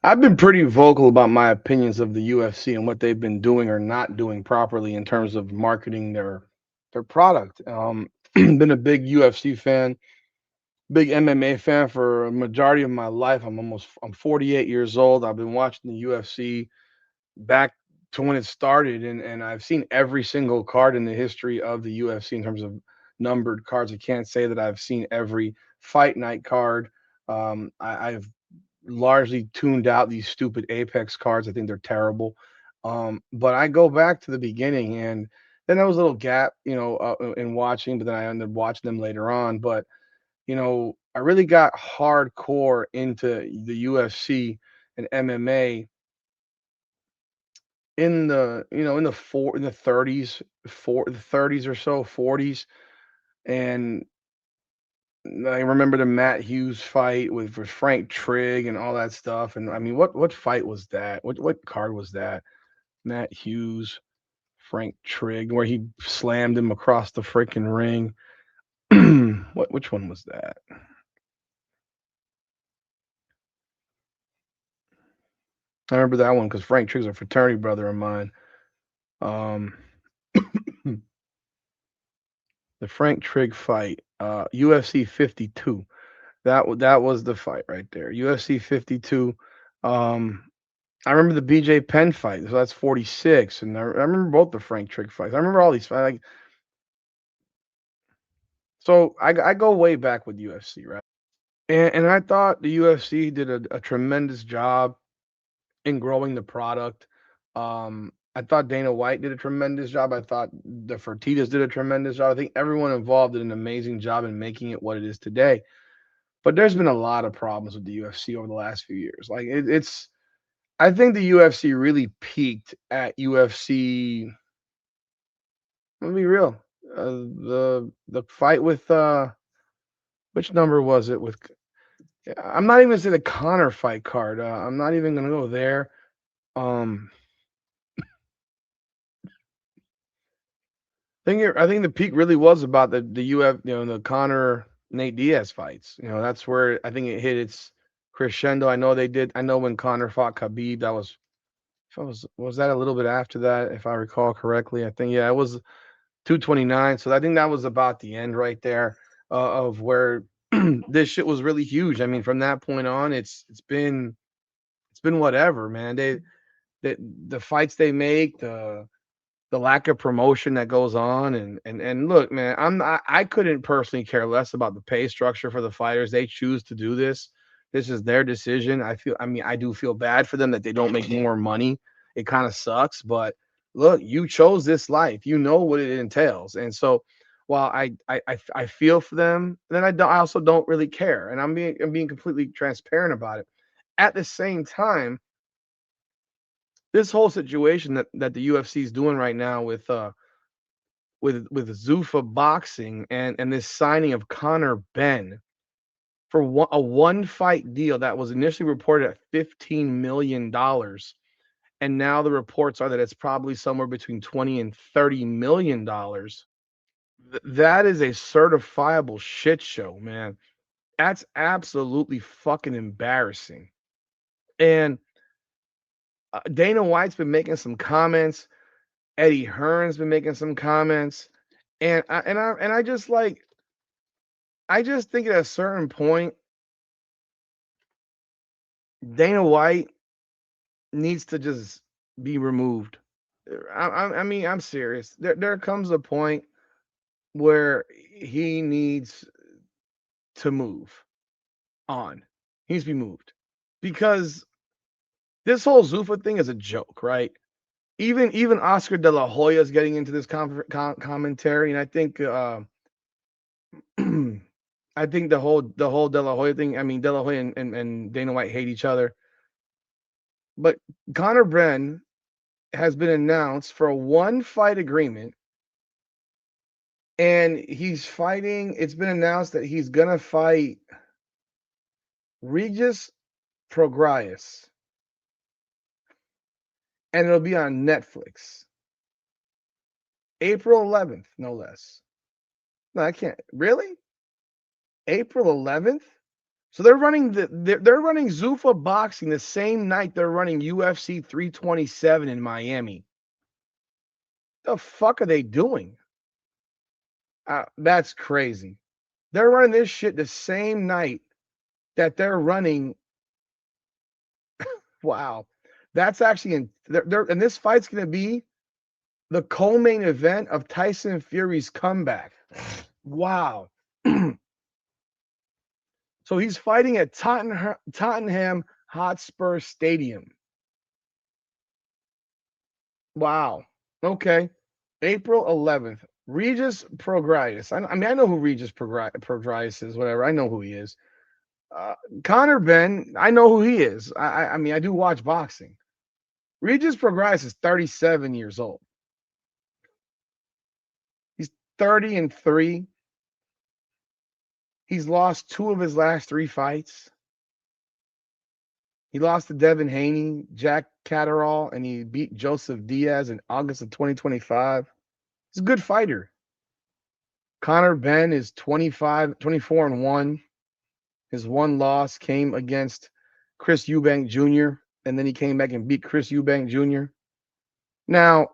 I've been pretty vocal about my opinions of the UFC and what they've been doing or not doing properly in terms of marketing their product. Been a big UFC fan, big MMA fan for a majority of my life. I'm 48 years old. I've been watching the UFC back to when it started, and I've seen every single card in the history of the UFC in terms of numbered cards. I can't say that I've seen every fight night card. I've largely tuned out these stupid Apex cards. I think they're terrible. But I go back to the beginning, and then there was a little gap, in watching. But then I ended up watching them later on. But I really got hardcore into the UFC and MMA in the 30s or so, 40s, and I remember the Matt Hughes fight with Frank Trigg and all that stuff. And I mean, what fight was that? What card was that? Matt Hughes, Frank Trigg, where he slammed him across the freaking ring. Which one was that? I remember that one because Frank Trigg's a fraternity brother of mine. Um, the Frank Trigg fight, UFC 52. That was the fight right there. UFC 52. Um, I remember the BJ Penn fight, so that's 46, and I remember both the Frank Trigg fights. I remember all these fights. Like, so I go way back with UFC, right? And I thought the UFC did a tremendous job in growing the product. I thought Dana White did a tremendous job. I thought the Fertitas did a tremendous job. I think everyone involved did an amazing job in making it what it is today. But there's been a lot of problems with the UFC over the last few years. Like it's I think the UFC really peaked at UFC. Let me be real. The fight with which number was it with? I'm not even gonna say the Conor fight card. I'm not even gonna go there. Um, I think the peak really was about the UF, the Conor Nate Diaz fights. That's where I think it hit its crescendo. I know they did. I know when Conor fought Khabib, that was if I was that a little bit after that, if I recall correctly. I think yeah, it was 229. So I think that was about the end right there of where this shit was really huge. I mean, from that point on, it's been whatever, man. The fights they make, the lack of promotion that goes on, and look, man, I couldn't personally care less about the pay structure for the fighters. They choose to do this. This is their decision. I mean, I do feel bad for them that they don't make more money. It kind of sucks, but look, you chose this life. You know what it entails, and so while I feel for them, then I also don't really care, and I'm being completely transparent about it. At the same time, this whole situation that the UFC is doing right now with Zuffa Boxing and this signing of Conor Benn for a one fight deal that was initially reported at $15 million, and now the reports are that it's probably somewhere between 20 and $30 million. That is a certifiable shit show, man. That's absolutely fucking embarrassing. And Dana White's been making some comments. Eddie Hearn's been making some comments, and I just I just think at a certain point, Dana White needs to just be removed. I mean, I'm serious. There comes a point where he needs to move on. He needs to be moved because this whole Zuffa thing is a joke, right? Even Oscar De La Hoya is getting into this commentary, and I think I think the whole De La Hoya thing. I mean, De La Hoya and Dana White hate each other, but Conor Benn has been announced for a one fight agreement, and he's fighting. It's been announced that he's gonna fight Regis Prograis, and it'll be on Netflix, April 11th, no less. No, I can't. Really? April 11th? So they're running they're running Zuffa Boxing the same night they're running UFC 327 in Miami. The fuck are they doing? That's crazy. They're running this shit the same night that they're running. Wow, that's actually and this fight's gonna be the co-main event of Tyson Fury's comeback. Wow. So he's fighting at Tottenham Hotspur Stadium. Wow. Okay. April 11th. Regis Prograis. I mean, I know who Regis Prograis is, whatever. I know who he is. Conor Benn, I know who he is. I mean, I do watch boxing. Regis Prograis is 37 years old. He's 30-3. He's lost 2 of his last 3 fights. He lost to Devin Haney, Jack Catterall, and he beat Joseph Diaz in August of 2025. He's a good fighter. Conor Benn is 24-1. His one loss came against Chris Eubank Jr., and then he came back and beat Chris Eubank Jr. Now,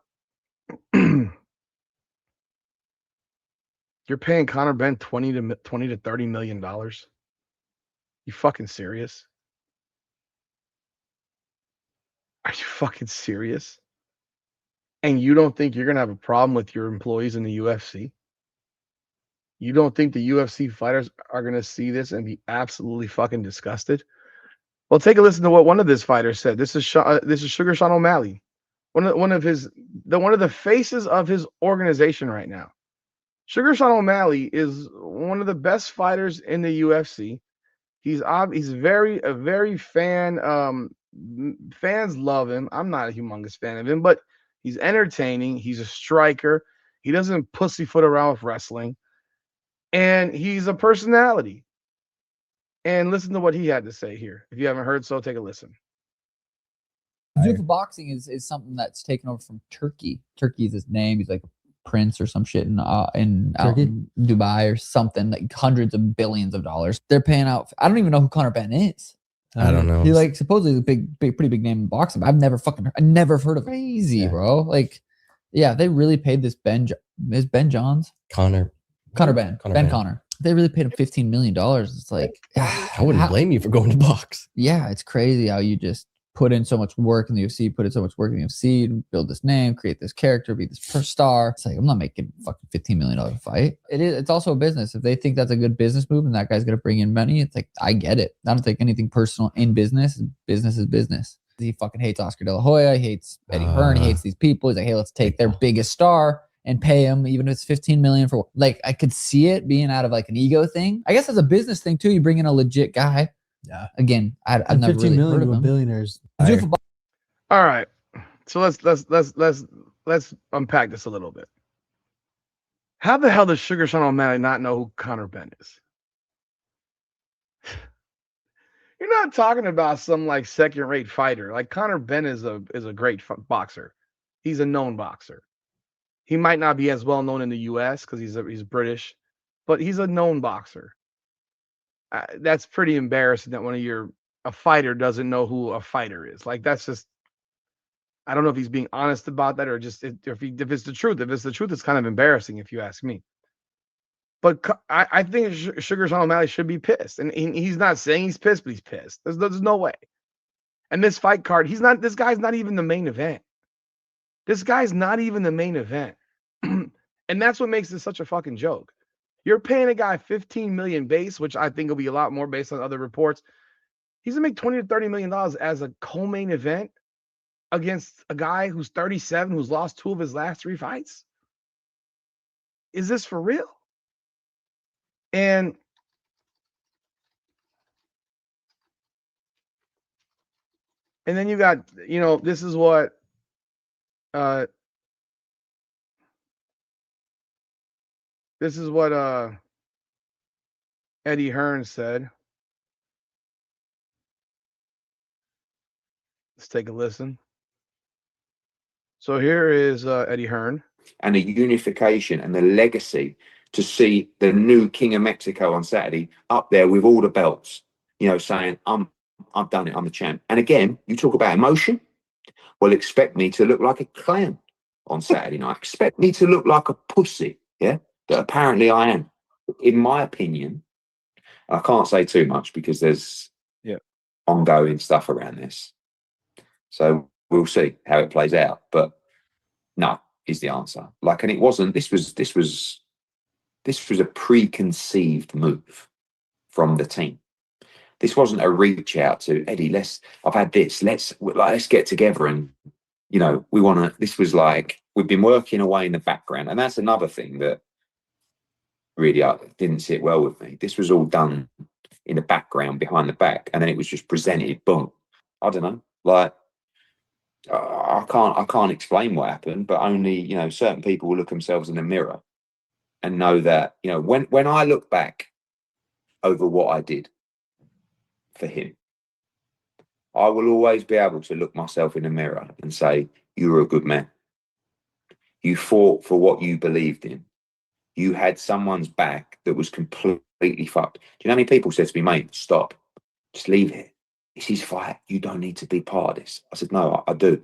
you're paying Conor Benn $20 to $30 million. You fucking serious? Are you fucking serious? And you don't think you're gonna have a problem with your employees in the UFC? You don't think the UFC fighters are gonna see this and be absolutely fucking disgusted? Well, take a listen to what one of these fighters said. This is Sugar Sean O'Malley, one of the faces of his organization right now. Sugar Sean O'Malley is one of the best fighters in the UFC. He's a very fan. Fans love him. I'm not a humongous fan of him, but he's entertaining. He's a striker. He doesn't pussyfoot around with wrestling, and he's a personality. And listen to what he had to say here. If you haven't heard so, take a listen. Zuffa Boxing is something that's taken over from Turkey. Turkey is his name. He's like a prince or some shit in Dubai or something, like hundreds of billions of dollars. They're paying out. I don't even know who Conor Benn is. I don't know. He like supposedly a pretty big name in boxing. But I never heard of him. Crazy, bro. Like, yeah, they really paid this Ben Johns? Conor Ben. Conor. They really paid him $15 million. It's like, I wouldn't blame you for going to box. Yeah, it's crazy how you just put in so much work in the UFC, build this name, create this character, be this star. It's like, I'm not making fucking $15 million fight. It's also a business. If they think that's a good business move and that guy's going to bring in money, it's like, I get it. I don't think anything personal in business. Business is business. He fucking hates Oscar De La Hoya. He hates Eddie Hearn. He hates these people. He's like, hey, let's take their biggest star and pay him, even if it's $15 million for, like, I could see it being out of like an ego thing. I guess as a business thing too, you bring in a legit guy. Yeah. Again, I've never really heard of him. Billionaires. All right. So let's unpack this a little bit. How the hell does Sugar Sean O'Malley not know who Conor Benn is? You're not talking about some like second-rate fighter. Like Conor Benn is a great boxer. He's a known boxer. He might not be as well known in the U.S. because he's British, but he's a known boxer. That's pretty embarrassing that a fighter doesn't know who a fighter is. Like, that's just, I don't know if he's being honest about that or just if it's the truth. If it's the truth, it's kind of embarrassing if you ask me. But I think Sugar Sean O'Malley should be pissed, and he's not saying he's pissed, but he's pissed. There's no way. And this fight card, this guy's not even the main event. This guy's not even the main event. And that's what makes this such a fucking joke. You're paying a guy $15 million base, which I think will be a lot more based on other reports. He's gonna make $20 to $30 million as a co-main event against a guy who's 37, who's lost 2 of his last 3 fights. Is this for real? And then you got, this is what Eddie Hearn said. Let's take a listen. So here is Eddie Hearn. And a unification and the legacy to see the new King of Mexico on Saturday up there with all the belts. saying, I've done it, I'm the champ. And again, you talk about emotion. Well, expect me to look like a clown on Saturday night. Expect me to look like a pussy, yeah? That apparently I am. In my opinion, I can't say too much because there's ongoing stuff around this. So we'll see how it plays out. But no is the answer. And it wasn't, this was a preconceived move from the team. This wasn't a reach out to Eddie. I've had this. Let's get together and we want to. This was we've been working away in the background, and that's another thing that really didn't sit well with me. This was all done in the background, behind the back, and then it was just presented. Boom. I don't know. I can't explain what happened, but only certain people will look themselves in the mirror and know that when I look back over what I did for him, I will always be able to look myself in the mirror and say, you were a good man. You fought for what you believed in. You had someone's back that was completely fucked. Do you know how many people said to me, mate, stop, just leave it. It's his fight. You don't need to be part of this. I said, no, I do.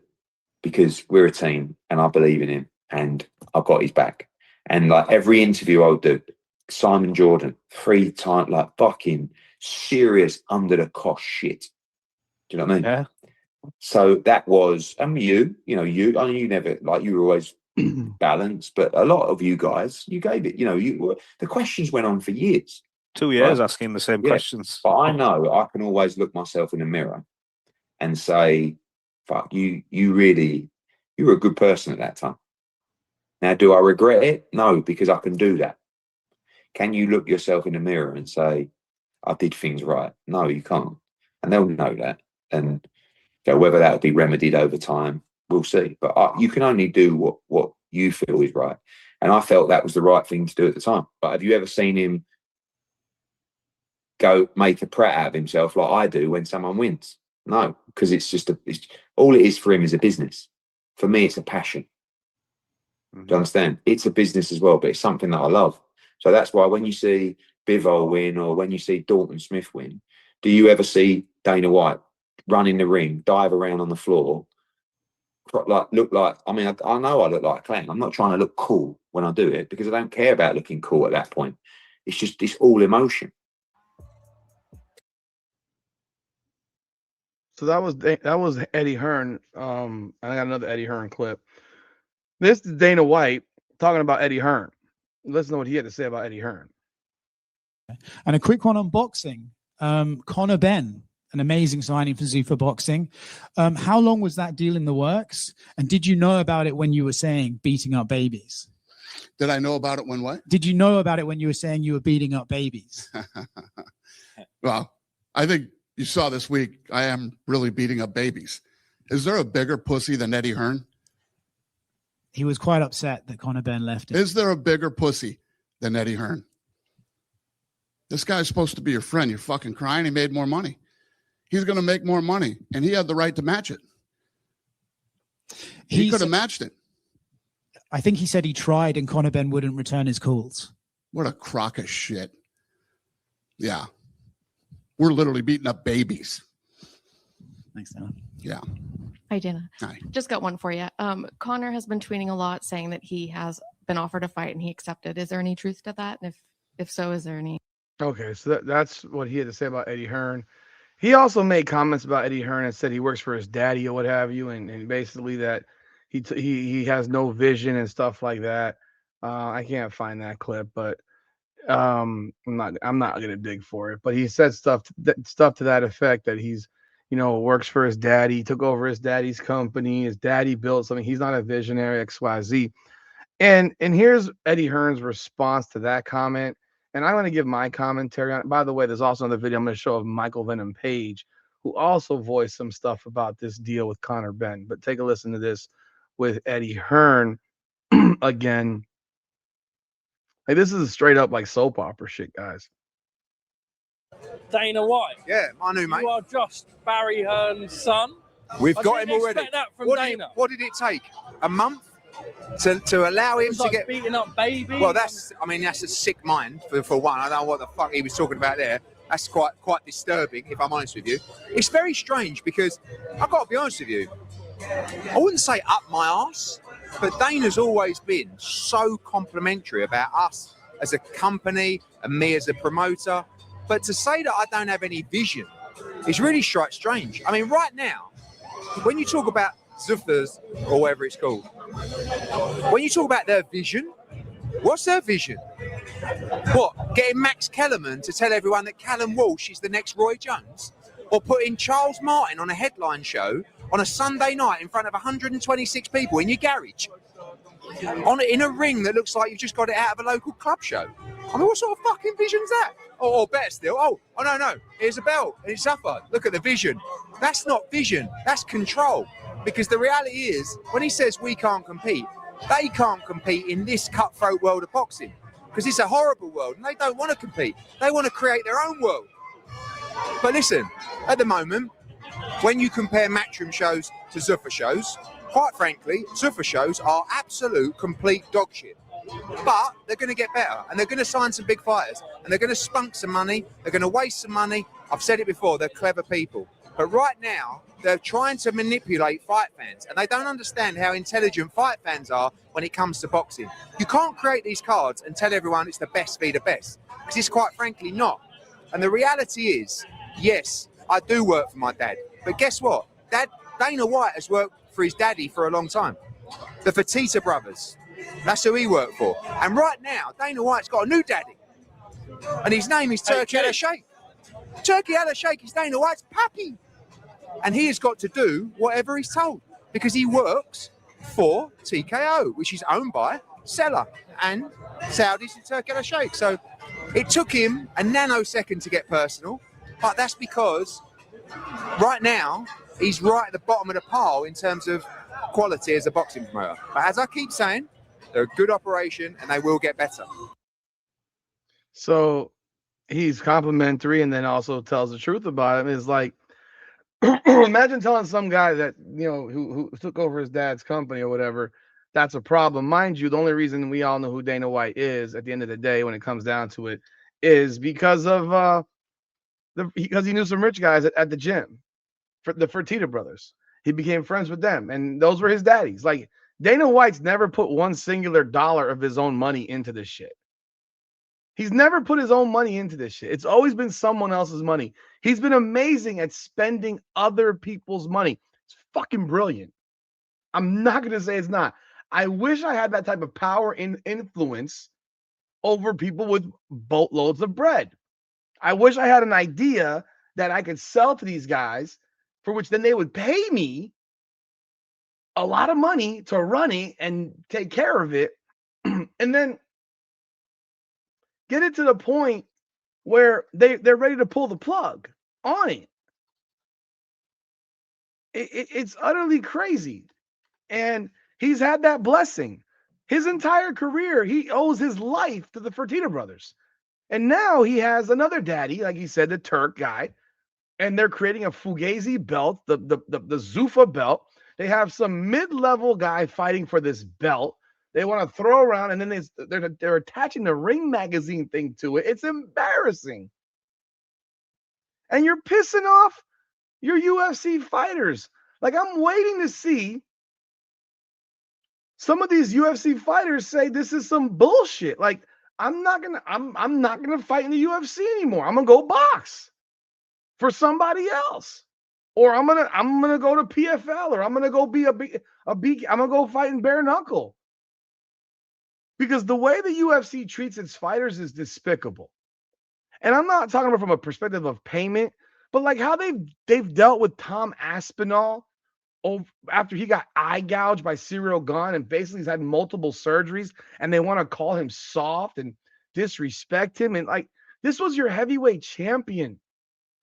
Because we're a team and I believe in him and I've got his back. And every interview I'll do, Simon Jordan, 3 times, fucking serious under the cosh shit. Do you know what I mean? Yeah. So that was, I mean, you never, you were always balanced, but a lot of you guys, you gave it, the questions went on for years. 2 years asking the same questions. But I know I can always look myself in the mirror and say, fuck, you were a good person at that time. Now, do I regret it? No, because I can do that. Can you look yourself in the mirror and say, I did things right? No, you can't. And they'll know that. And whether that will be remedied over time, we'll see. But you can only do what you feel is right. And I felt that was the right thing to do at the time. But have you ever seen him go make a prat out of himself like I do when someone wins? No, because it's all it is for him is a business. For me, it's a passion. Do you understand? It's a business as well, but it's something that I love. So that's why when you see Bivol win or when you see Dalton Smith win, do you ever see Dana White run in the ring, dive around on the floor, look like, I mean, I know I look like a clown. I'm not trying to look cool when I do it because I don't care about looking cool at that point. It's all emotion. So that was Eddie Hearn. I got another Eddie Hearn clip. This is Dana White talking about Eddie Hearn. Listen to what he had to say about Eddie Hearn. And a quick one on boxing. Conor Benn, an amazing signing for Zuffa Boxing. How long was that deal in the works? And did you know about it when you were saying beating up babies? Did I know about it when what? Did you know about it when you were saying you were beating up babies? Well, I think you saw this week, I am really beating up babies. Is there a bigger pussy than Eddie Hearn? He was quite upset that Conor Benn left him. Is there a bigger pussy than Eddie Hearn? This guy's supposed to be your friend. You're fucking crying. He made more money. He's going to make more money, and he had the right to match it. He could have matched it. I think he said he tried, and Conor Benn wouldn't return his calls. What a crock of shit. Yeah. We're literally beating up babies. Thanks, Dana. Yeah. Hi, Dana. Hi. Just got one for you. Conor has been tweeting a lot saying that he has been offered a fight and he accepted. Is there any truth to that? And if so, is there any? Okay, so that's what he had to say about Eddie Hearn. He also made comments about Eddie Hearn and said he works for his daddy or what have you, and basically that he has no vision and stuff like that. I can't find that clip, but I'm not gonna dig for it. But he said stuff to that effect that he's works for his daddy, took over his daddy's company, his daddy built something. He's not a visionary, XYZ. And here's Eddie Hearn's response to that comment. And I'm going to give my commentary on it. By the way, there's also another video I'm going to show of Michael Venom Page, who also voiced some stuff about this deal with Conor Benn. But take a listen to this with Eddie Hearn again. Like, this is straight up like soap opera shit, guys. Dana White. Yeah, my new mate. You are just Barry Hearn's son. We've I got didn't him already. expect that from Dana. What did it take? A month to allow him to get beating up babies. Well, that's a sick mind for one. I don't know what the fuck he was talking about there. That's quite disturbing, if I'm honest with you. It's very strange because I've got to be honest with you. I wouldn't say up my arse, but Dana's always been so complimentary about us as a company and me as a promoter. But to say that I don't have any vision is really strange. I mean, right now, when you talk about Zuffers or whatever it's called, when you talk about their vision, what's their vision? What, getting Max Kellerman to tell everyone that Callum Walsh is the next Roy Jones? Or putting Charles Martin on a headline show on a Sunday night in front of 126 people in your garage? In a ring that looks like you've just got it out of a local club show? I mean, what sort of fucking vision's that? Or better still, oh no, here's a belt and it's upper. Look at the vision. That's not vision, that's control. Because the reality is, when he says we can't compete, they can't compete in this cutthroat world of boxing. Because it's a horrible world and they don't want to compete. They want to create their own world. But listen, at the moment, when you compare Matchroom shows to Zuffa shows, quite frankly, Zuffa shows are absolute complete dog shit. But they're going to get better and they're going to sign some big fighters and they're going to spunk some money. They're going to waste some money. I've said it before, they're clever people. But right now, they're trying to manipulate fight fans and they don't understand how intelligent fight fans are when it comes to boxing. You can't create these cards and tell everyone it's the best be the best, because it's quite frankly not. And the reality is, yes, I do work for my dad. But guess what? Dana White has worked for his daddy for a long time. The Fertitta brothers. That's who he worked for. And right now, Dana White's got a new daddy. And his name is Turki Al-Sheikh. Turki Al-Sheikh is Dana White's pappy. And he has got to do whatever he's told because he works for TKO, which is owned by Seller and Saudis and Turki Al-Sheikh. So it took him a nanosecond to get personal, but that's because right now he's right at the bottom of the pile in terms of quality as a boxing promoter. But as I keep saying, they're a good operation and they will get better. So he's complimentary and then also tells the truth about him. Is like, imagine telling some guy that, you know, who took over his dad's company or whatever, that's a problem. Mind you, the only reason we all know who Dana White is at the end of the day when it comes down to it is because of because he knew some rich guys at the gym, for the Fertitta brothers. He became friends with them and those were his daddies. Like, Dana White's never put one singular dollar of his own money into this shit. He's never put his own money into this shit. It's always been someone else's money. He's been amazing at spending other people's money. It's fucking brilliant. I'm not going to say it's not. I wish I had that type of power and influence over people with boatloads of bread. I wish I had an idea that I could sell to these guys for which then they would pay me a lot of money to run it and take care of it. And then get it to the point where they're ready to pull the plug on it. It's utterly crazy. And he's had that blessing. His entire career, he owes his life to the Fertitta brothers. And now he has another daddy, like he said, the Turk guy. And they're creating a Fugazi belt, the Zuffa belt. They have some mid-level guy fighting for this belt. They want to throw around, and then they're attaching the Ring magazine thing to it. It's embarrassing. And you're pissing off your UFC fighters. Like, I'm waiting to see some of these UFC fighters say this is some bullshit. Like, I'm not gonna fight in the UFC anymore. I'm gonna go box for somebody else. Or I'm gonna go to PFL, or I'm gonna go be I'm gonna go fight in bare knuckle. Because the way the UFC treats its fighters is despicable. And I'm not talking about from a perspective of payment, but like how they've dealt with Tom Aspinall after he got eye gouged by Cyril Gane and basically he's had multiple surgeries, and they want to call him soft and disrespect him. And like, this was your heavyweight champion.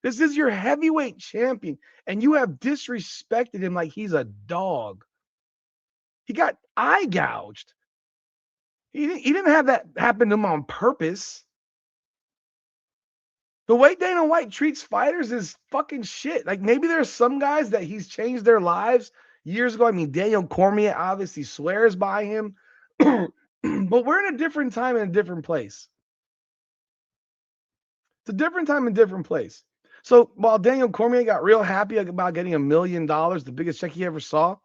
This is your heavyweight champion, and you have disrespected him like he's a dog. He got eye gouged. He didn't have that happen to him on purpose. The way Dana White treats fighters is fucking shit. Like, maybe there's some guys that he's changed their lives years ago. I mean, Daniel Cormier obviously swears by him. But we're in a different time and a different place. It's a different time and different place. So while Daniel Cormier got real happy about getting $1 million, the biggest check he ever saw,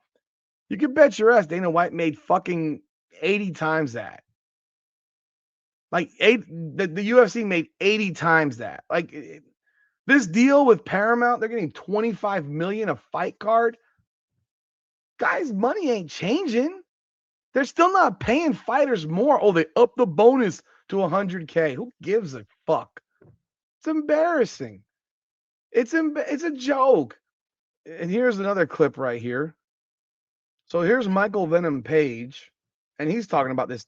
you can bet your ass Dana White made fucking 80 times that. Like the UFC made 80 times that. Like this deal with Paramount, they're getting 25 million a fight card. Guys, money ain't changing. They're still not paying fighters more. Oh, they upped the bonus to 100K. Who gives a fuck? It's embarrassing. It's a joke. And here's another clip right here. So here's Michael Venom Page, and he's talking about this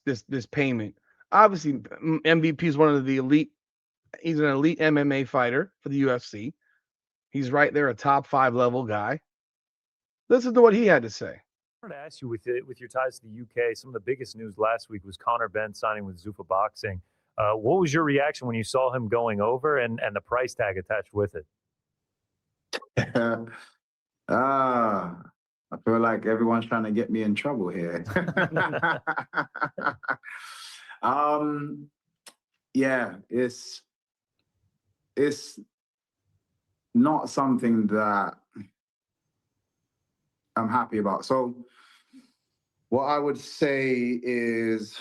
payment. Obviously, MVP is one of the elite. He's an elite MMA fighter for the UFC. He's right there, a top 5 level guy. Listen to what he had to say. I wanted to ask you, with your ties to the UK, some of the biggest news last week was Conor Benn signing with Zuffa Boxing. What was your reaction when you saw him going over and the price tag attached with it? I feel like everyone's trying to get me in trouble here. Yeah, it's not something that I'm happy about. So what I would say is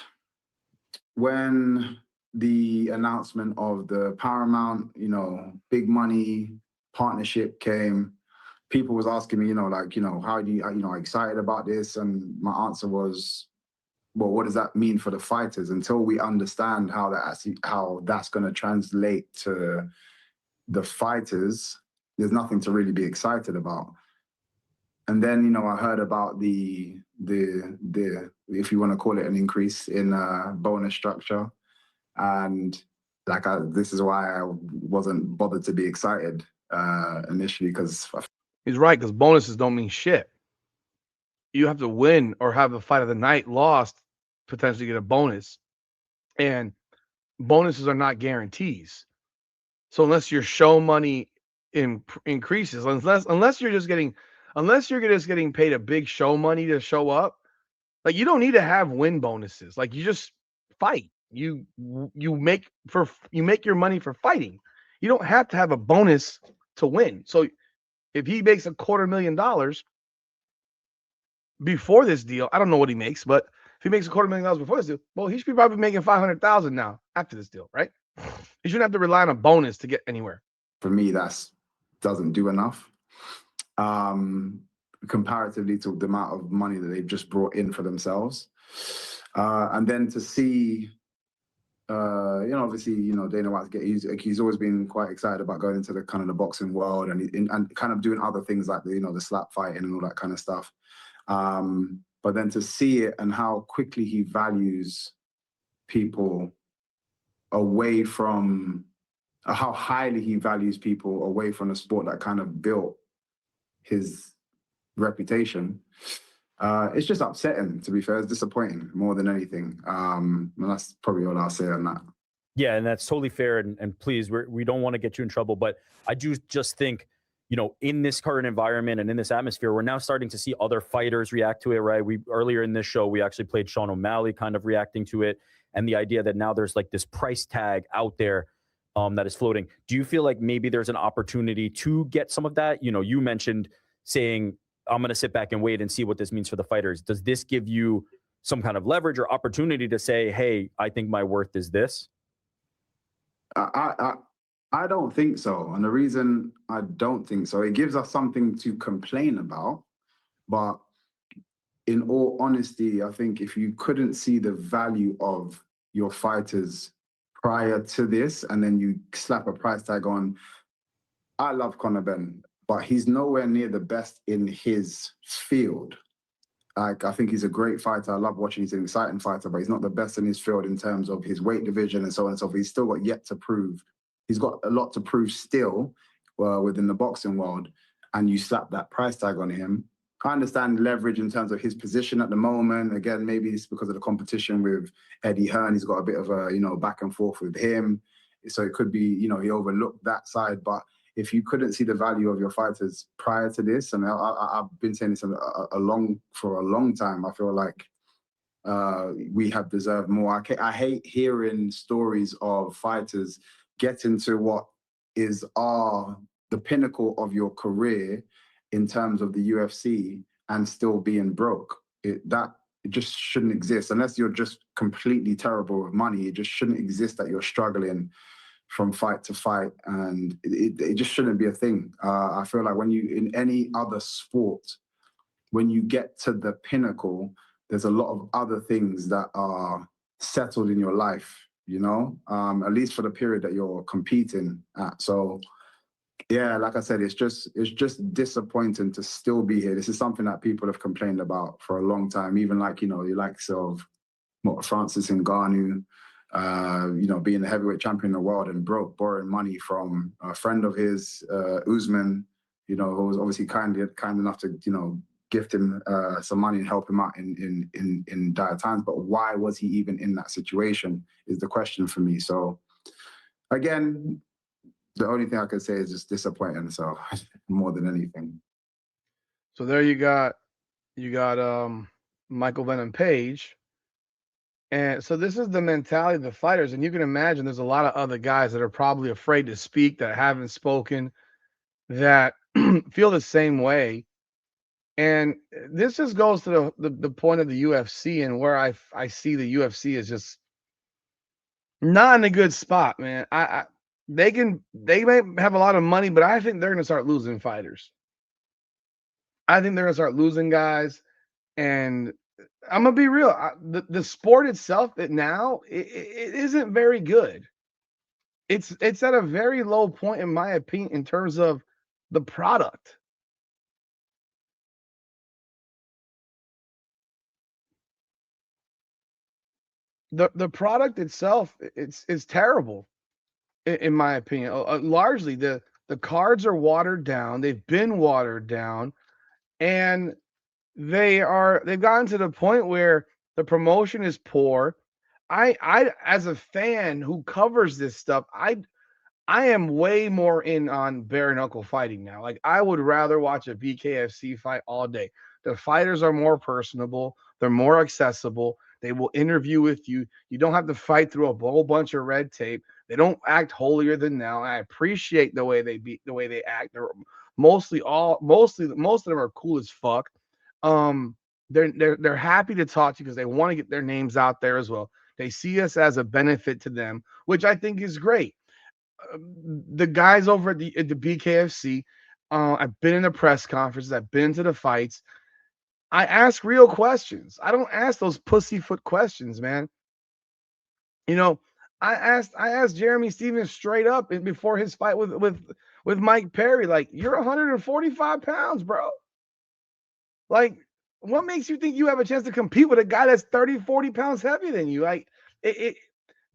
when the announcement of the Paramount, big money partnership came, people was asking me, how do you, excited about this? And my answer was, well, what does that mean for the fighters? Until we understand how that's going to translate to the fighters, there's nothing to really be excited about. And then, I heard about the if you want to call it an increase in bonus structure, and this is why I wasn't bothered to be excited initially, because he's right, because bonuses don't mean shit. You have to win or have the fight of the night lost, potentially get a bonus. And bonuses are not guarantees. So unless your show money increases, unless you're just getting paid a big show money to show up, like you don't need to have win bonuses. Like you just fight. You make your money for fighting. You don't have to have a bonus to win. So if he makes $250,000 before this deal, I don't know what he makes, but if he makes $250,000 before this deal, well, he should be probably making $500,000 now after this deal, right? He shouldn't have to rely on a bonus to get anywhere. For me, that doesn't do enough comparatively to the amount of money that they've just brought in for themselves. And then to see, obviously, Dana White, he's always been quite excited about going into the kind of the boxing world and kind of doing other things like the slap fighting and all that kind of stuff. But then to see it and how quickly he values people away from, how highly he values people away from the sport that kind of built his reputation, it's just upsetting, to be fair. It's disappointing more than anything. And that's probably all I'll say on that. Yeah, and that's totally fair. And please, we don't want to get you in trouble, but I do just think, in this current environment and in this atmosphere, we're now starting to see other fighters react to it, right? Earlier in this show, we actually played Sean O'Malley kind of reacting to it, and the idea that now there's like this price tag out there that is floating. Do you feel like maybe there's an opportunity to get some of that? You mentioned saying, I'm going to sit back and wait and see what this means for the fighters. Does this give you some kind of leverage or opportunity to say, hey, I think my worth is this? I don't think so. And the reason I don't think so, it gives us something to complain about. But in all honesty, I think if you couldn't see the value of your fighters prior to this, and then you slap a price tag on, I love Conor Benn, but he's nowhere near the best in his field. I think he's a great fighter. I love watching. He's an exciting fighter, but he's not the best in his field in terms of his weight division and so on and so forth. He's still got yet to prove. He's got a lot to prove still within the boxing world, and you slap that price tag on him. I understand leverage in terms of his position at the moment. Again, maybe it's because of the competition with Eddie Hearn. He's got a bit of a, back and forth with him. So it could be, he overlooked that side. But if you couldn't see the value of your fighters prior to this, and I've been saying this for a long time, I feel like we have deserved more. I hate hearing stories of fighters get into what is the pinnacle of your career in terms of the UFC and still being broke. It just shouldn't exist unless you're just completely terrible with money. It just shouldn't exist that you're struggling from fight to fight, and it just shouldn't be a thing. I feel like when you, in any other sport, when you get to the pinnacle, there's a lot of other things that are settled in your life, you know, at least for the period that you're competing at. So yeah, like I said, it's just disappointing to still be here. This is something that people have complained about for a long time, even like, you know, the likes of Francis Ngannou, you know, being the heavyweight champion of the world and broke, borrowing money from a friend of his, Usman, you know, who was obviously kind enough to, you know, gift him some money and help him out in dire times. But why was he even in that situation is the question for me. So again, the only thing I could say is just disappointing. So more than anything. So there you got Michael Venom Page. And so this is the mentality of the fighters. And you can imagine there's a lot of other guys that are probably afraid to speak, that haven't spoken, that feel the same way. And this just goes to the point of the UFC and where I see the UFC is just not in a good spot, man. They may have a lot of money, but I think they're going to start losing fighters. I think they're going to start losing guys. And I'm going to be real. The sport itself it isn't very good. It's at a very low point, in my opinion, in terms of the product. The product itself is terrible, in my opinion. Largely, the cards are watered down. They've been watered down, and they've gotten to the point where the promotion is poor. I as a fan who covers this stuff, I am way more in on bare knuckle fighting now. Like, I would rather watch a BKFC fight all day. The fighters are more personable. They're more accessible. They will interview with you. You don't have to fight through a whole bunch of red tape. They don't act holier than thou. I appreciate the way they act. They're most of them are cool as fuck. They're happy to talk to you because they want to get their names out there as well. They see us as a benefit to them, which I think is great. The guys over at the BKFC, I've been in the press conferences, I've been to the fights. I ask real questions. I don't ask those pussyfoot questions, man. You know, I asked Jeremy Stevens straight up before his fight with Mike Perry, like, you're 145 pounds, bro. Like, what makes you think you have a chance to compete with a guy that's 30, 40 pounds heavier than you? Like,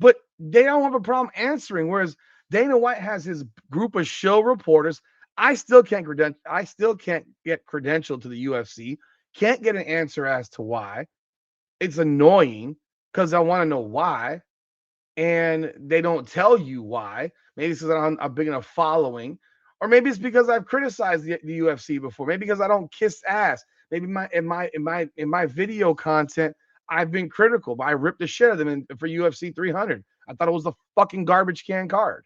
but they don't have a problem answering. Whereas Dana White has his group of show reporters. I still can't get credentialed to the UFC. Can't get an answer as to why. It's annoying because I want to know why, and they don't tell you why. Maybe it's because I'm a big enough following, or maybe it's because I've criticized the UFC before. Maybe because I don't kiss ass. Maybe in my video content, I've been critical, but I ripped the shit out of them for UFC 300. I thought it was a fucking garbage can card.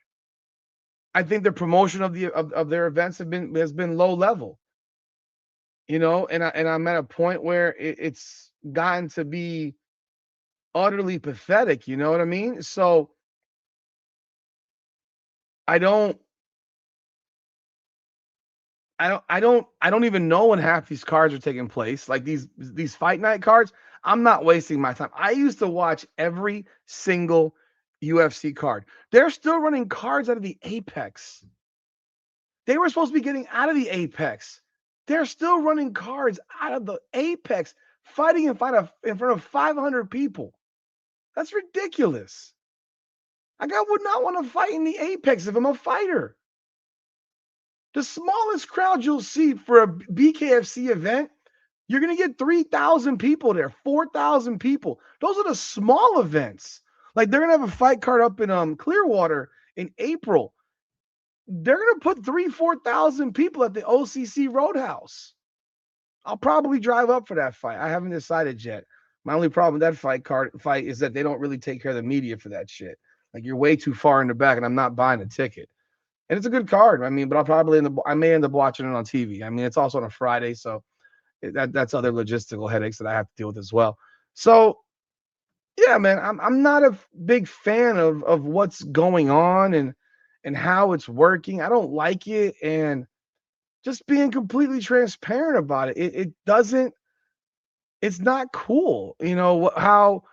I think the promotion of their events has been low level. You know, and I'm at a point where it's gotten to be utterly pathetic. You know what I mean? So I don't even know when half these cards are taking place. Like these fight night cards, I'm not wasting my time. I used to watch every single UFC card. They're still running cards out of the Apex. They were supposed to be getting out of the Apex. They're still running cards out of the Apex, fighting in front of 500 people. That's ridiculous. Like, I would not want to fight in the Apex if I'm a fighter. The smallest crowd you'll see for a BKFC event, you're going to get 3,000 people there, 4,000 people. Those are the small events. Like, they're going to have a fight card up in Clearwater in April. They're going to put 4,000 people at the OCC Roadhouse. I'll probably drive up for that fight. I haven't decided yet. My only problem with that fight is that they don't really take care of the media for that shit. Like, you're way too far in the back, and I'm not buying a ticket. And it's a good card. I mean, but I may end up watching it on TV. I mean, it's also on a Friday, so that's other logistical headaches that I have to deal with as well. So, yeah, man, I'm not a big fan of what's going on and how it's working. I don't like it, and just being completely transparent about it. It doesn't. It's not cool, you know, how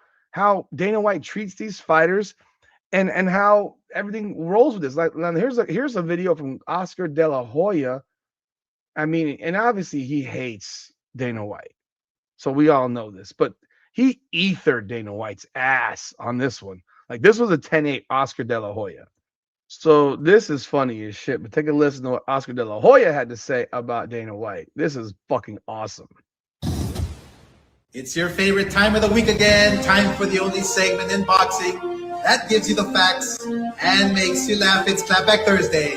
Dana White treats these fighters, and how everything rolls with this. Like, now here's a video from Oscar De La Hoya. I mean, and obviously he hates Dana White, so we all know this, but he ethered Dana White's ass on this one. Like, this was a 10-8 Oscar De La Hoya. So this is funny as shit, but take a listen to what Oscar De La Hoya had to say about Dana White. This is fucking awesome. It's your favorite time of the week again. Time for the only segment in boxing that gives you the facts and makes you laugh. It's Clapback Thursday.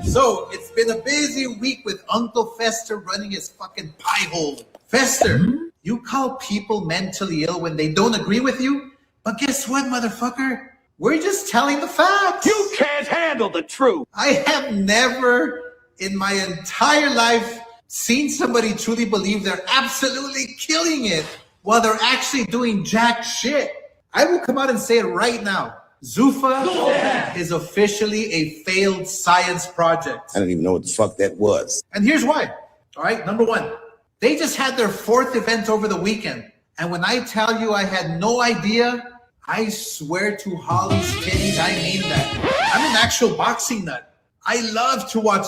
So, it's been a busy week with Uncle Fester running his fucking pie hole. Fester, you call people mentally ill when they don't agree with you? But guess what, motherfucker? We're just telling the facts. You can't handle the truth. I have never in my entire life seen somebody truly believe they're absolutely killing it while they're actually doing jack shit. I will come out and say it right now. Zuffa is officially a failed science project. I don't even know what the fuck that was. And here's why. All right, number one, they just had their 4th event over the weekend. And when I tell you I had no idea, I swear to Holly's titties, I mean that. I'm an actual boxing nut. I love to watch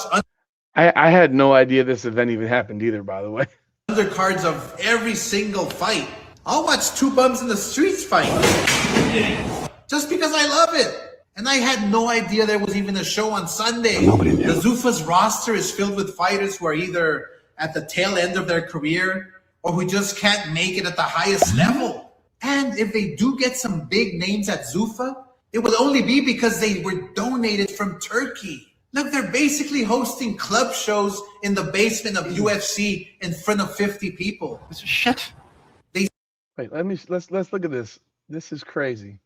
I had no idea this event even happened either, by the way. undercards of every single fight. I'll watch 2 bums in the streets fight. Just because I love it. And I had no idea there was even a show on Sunday. Nobody knew. The Zuffa's roster is filled with fighters who are either at the tail end of their career or who just can't make it at the highest level. And if they do get some big names at Zuffa, it will only be because they were donated from Turkey. Look, they're basically hosting club shows in the basement of UFC in front of 50 people. This is shit. Wait, let's look at this. This is crazy.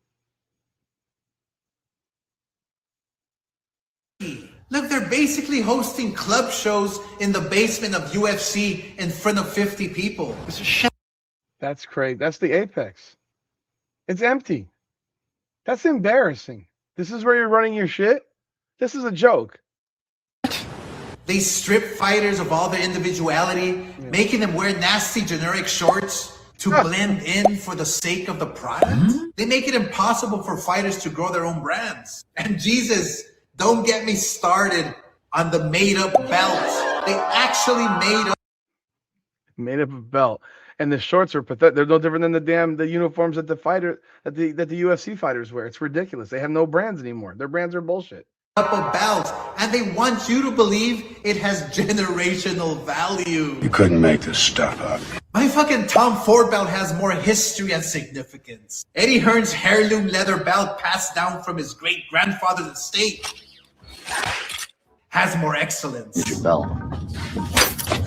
Look, they're basically hosting club shows in the basement of UFC in front of 50 people. This is shit. That's crazy. That's the apex. It's empty. That's embarrassing. This is where you're running your shit? This is a joke. They strip fighters of all their individuality, making them wear nasty generic shorts to blend in for the sake of the product. They make it impossible for fighters to grow their own brands. And Jesus, don't get me started on the made-up belt. They actually made up a belt. And the shorts are pathetic. They're no different than the uniforms that the UFC fighters wear. It's ridiculous. They have no brands anymore. Their brands are bullshit. up a belt, and they want you to believe it has generational value. You couldn't make this stuff up. My fucking Tom Ford belt has more history and significance. Eddie Hearn's heirloom leather belt passed down from his great-grandfather's estate has more excellence. It's your belt.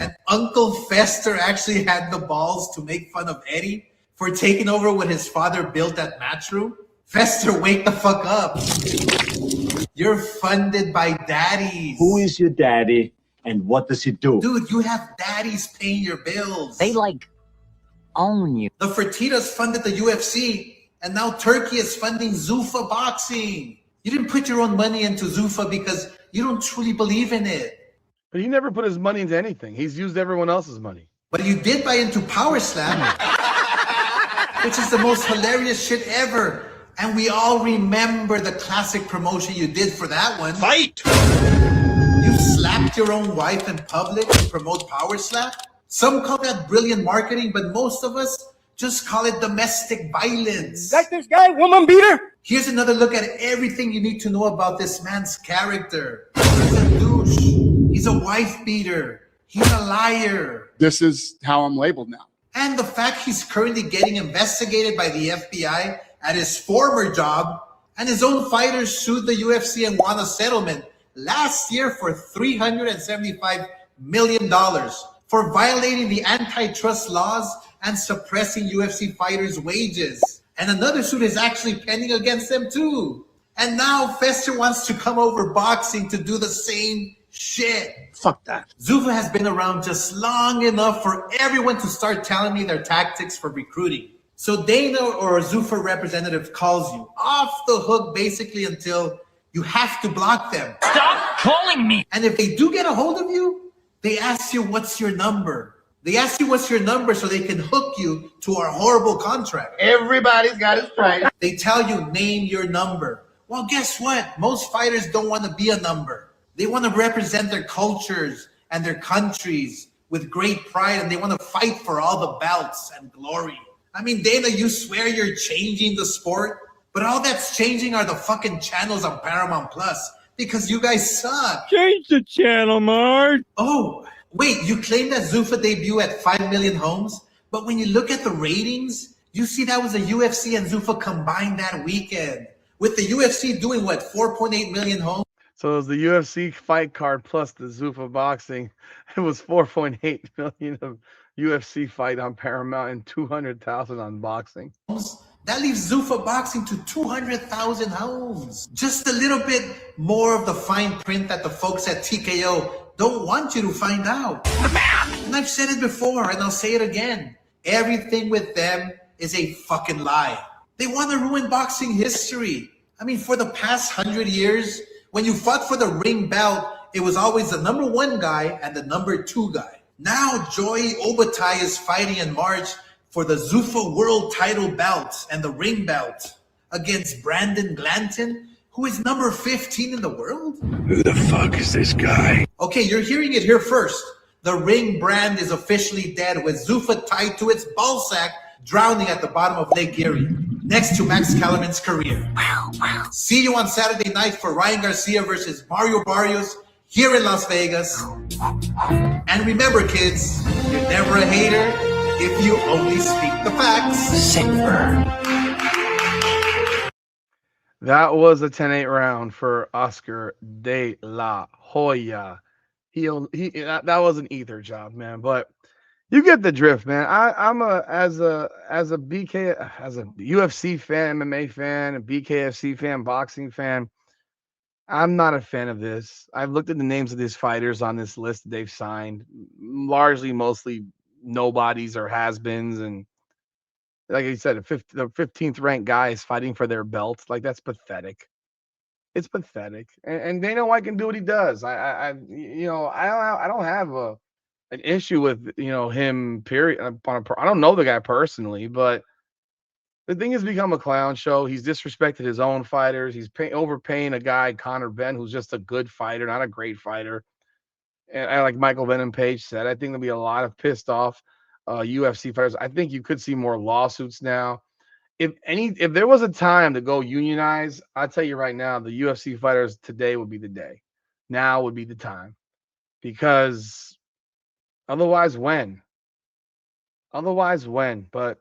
And Uncle Fester actually had the balls to make fun of Eddie for taking over what his father built at Matchroom. Fester, wake the fuck up. You're funded by daddies. Who is your daddy and what does he do? Dude, you have daddies paying your bills. They own you. The Fertitas funded the UFC, and now Turkey is funding Zuffa boxing. You didn't put your own money into Zuffa because you don't truly believe in it. But he never put his money into anything. He's used everyone else's money. But you did buy into Power Slam, which is the most hilarious shit ever. And we all remember the classic promotion you did for that one. Fight! You slapped your own wife in public to promote Power Slap. Some call that brilliant marketing, but most of us just call it domestic violence. Like this guy, woman beater? Here's another look at everything you need to know about this man's character. He's a douche. He's a wife beater. He's a liar. This is how I'm labeled now. And the fact he's currently getting investigated by the FBI at his former job, and his own fighters sued the UFC and won a settlement last year for $375 million for violating the antitrust laws and suppressing UFC fighters' wages. And another suit is actually pending against them too. And now Fester wants to come over boxing to do the same shit. Fuck that. Zuffa has been around just long enough for everyone to start telling me their tactics for recruiting. So Dana or a Zuffa representative calls you off the hook basically until you have to block them. Stop calling me. And if they do get a hold of you, they ask you, what's your number? They ask you what's your number so they can hook you to our horrible contract. Everybody's got his price. They tell you, name your number. Well, guess what? Most fighters don't want to be a number. They want to represent their cultures and their countries with great pride, and they want to fight for all the belts and glory. I mean, Dana, you swear you're changing the sport, but all that's changing are the fucking channels on Paramount Plus because you guys suck. Change the channel, Mark. Oh, wait, you claim that Zuffa debuted at 5 million homes, but when you look at the ratings, you see that was a UFC and Zuffa combined that weekend. With the UFC doing what, 4.8 million homes? So it was the UFC fight card plus the Zuffa boxing. It was 4.8 million of UFC fight on Paramount and 200,000 on boxing. That leaves Zuffa boxing to 200,000 homes. Just a little bit more of the fine print that the folks at TKO don't want you to find out. And I've said it before and I'll say it again. Everything with them is a fucking lie. They want to ruin boxing history. I mean, for the past 100 years, when you fought for the ring belt, it was always the number 1 guy and the number 2 guy. Now Joey Obatai is fighting in March for the Zuffa world title belt and the ring belt against Brandon Glanton, who is number 15 in the world. Who the fuck is this guy? Okay, you're hearing it here first. The ring brand is officially dead with Zuffa tied to its ballsack, drowning at the bottom of Lake Erie, next to Max Kellerman's career. See you on Saturday night for Ryan Garcia versus Mario Barrios here in Las Vegas. And remember, kids, you're never a hater if you only speak the facts. Safer. That was a 10-8 round for Oscar De La Hoya. That was an ether job, man. But you get the drift, man. I'm as a UFC fan, MMA fan, a BKFC fan, boxing fan. I'm not a fan of this. I've looked at the names of these fighters on this list that they've signed, mostly nobodies or has-beens, and like I said, the 15th ranked guy is fighting for their belts. Like, that's pathetic. It's pathetic, and Dana White can do what he does. I don't have an issue with him. Period. I don't know the guy personally, but the thing has become a clown show. He's disrespected his own fighters. He's overpaying a guy, Conor Benn, who's just a good fighter, not a great fighter. And like Michael Venom Page said, I think there'll be a lot of pissed off UFC fighters. I think you could see more lawsuits now. If there was a time to go unionize, I'll tell you right now, the UFC fighters today would be the day. Now would be the time. Because otherwise, when? But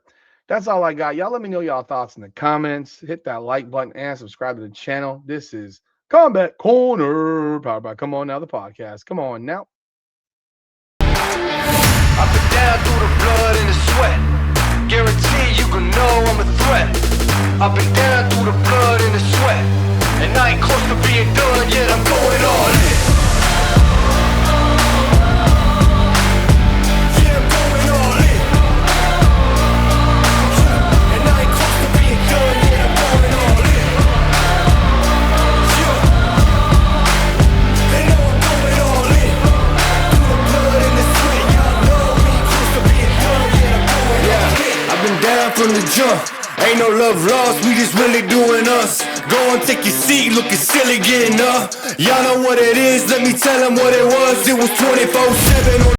that's all I got. Y'all let me know y'all thoughts in the comments. Hit that like button and subscribe to the channel. This is Combat Corner, powered by Come On Now, the podcast. Come on now. I've been down through the blood and the sweat. Guarantee you can know I'm a threat. I've been down through the blood and the sweat. And I ain't close to being done yet. I'm going all in. Yeah, I'm going all in. And I ain't close to being done yet. I'm going all in. Yeah. They know I'm going all in. Through the blood and the sweat. Y'all know we ain't close to being done yet. I'm going all in. I've been down from the jump. Ain't no love lost, we just really doing us. Go and take your seat, looking silly getting up. Y'all know what it is, let me tell them what it was. It was 24/7 on